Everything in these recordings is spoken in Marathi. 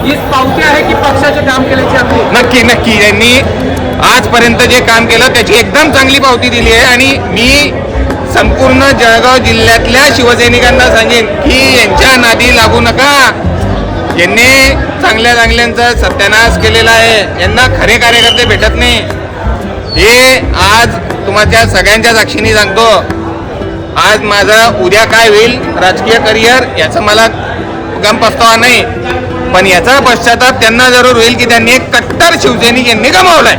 हीच पावती आहे की पक्षाचे काम केल्याची आपली? नक्की नक्की यांनी आजपर्यंत जे काम केलं त्याची एकदम चांगली पावती दिली आहे. आणि मी संपूर्ण जळगाव जिल्ह्यातल्या शिवसैनिकांना सांगेन की यांच्या नादी लागू नका. यांनी चांगल्या चांगल्यांचा सत्यानाश केलेला आहे. यांना खरे कार्यकर्ते भेटत नाही. हे आज तुमच्या सगळ्यांच्या साक्षीने सांगतो. आज माझं उद्या काय होईल राजकीय करिअर याचं मला गम पस्तावा नाही, पण याचा पश्चाताप त्यांना जरूर होईल की त्यांनी एक कट्टर शिवसैनिक यांनी गमावलाय.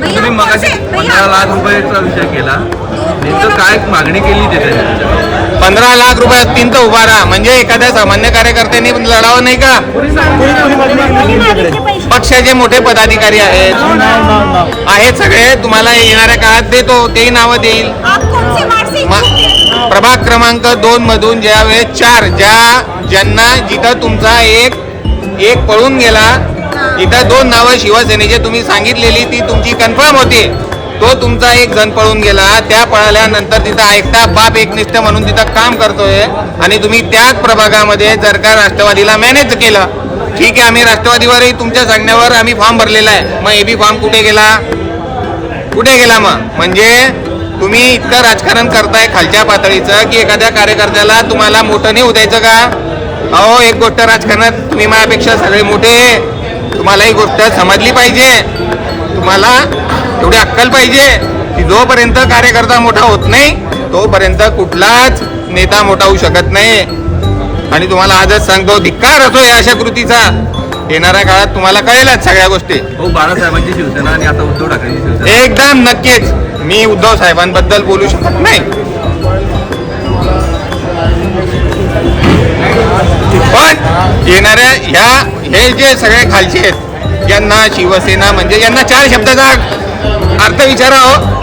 तुम्ही मगाशी 15 लाख रुपयाचा विषय केला, नेमकं काय मागणी केली त्याच्या? 15 लाख रुपयात तीन तर उभा राहा म्हणजे एखाद्या सामान्य कार्यकर्त्यांनी लढावं नाही का? पक्षाचे मोठे पदाधिकारी आहेत सगळे. तुम्हाला येणाऱ्या काळात देतो, तेही नावं देईल. प्रभाग क्रमांक 2 मधून ज्या वेळेस 4 ज्यांना जिथं तुमचा एक पळून गेला, इथं 2 नावं शिवसेनेचे तुम्ही सांगितलेली ती तुमची कन्फर्म होती. तो तुमचा एक जण पळून गेला. त्या पळाल्यानंतर तिथं ऐकता बाप एकनिष्ठ म्हणून तिथं काम करतोय आणि तुम्ही त्याच प्रभागामध्ये जर का राष्ट्रवादीला मॅनेज केलं, ठीक आहे, आम्ही राष्ट्रवादीवरही तुमच्या सांगण्यावर आम्ही फॉर्म भरलेला आहे. मग एबी फॉर्म कुठे गेला मग? म्हणजे तुम्ही इतकं राजकारण करताय खालच्या पातळीचं की एखाद्या कार्यकर्त्याला तुम्हाला मोठं नाही उद्यायचं का? अहो, एक गोष्ट राजकारणात तुम्ही माझ्यापेक्षा सगळे मोठे, तुम्हाला ही गोष्ट समजली पाहिजे. तुम्हाला एवढी अक्कल पाहिजे की जोपर्यंत कार्यकर्ता मोठा होत नाही तोपर्यंत कुठलाच नेता मोठा होऊ शकत नाही. आणि तुम्हाला आजच सांगतो, धिक्कार असो या अशा कृतीचा. येणाऱ्या काळात तुम्हाला कळेलच सगळ्या गोष्टी. हो, बाळासाहेबांची शिवसेना आणि आता उद्धव ठाकरेंची शिवसेना. एकदम नक्कीच मी उद्धव साहेबांबद्दल बोलू शकत नाही, पण येणाऱ्या हे जे सगळे खालचे आहेत यांना शिवसेना म्हणजे यांना 4 शब्दाचा अर्थ विचारा हो.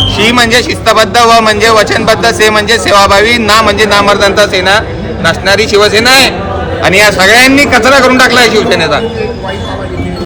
शी म्हणजे शिस्तबद्ध, व म्हणजे वचनबद्ध, से म्हणजे सेवाभावी, ना म्हणजे नामर्दांचा सेना नसणारी शिवसेना आहे. आणि या सगळ्यांनी कचरा करून टाकला आहे शिवसेनेचा.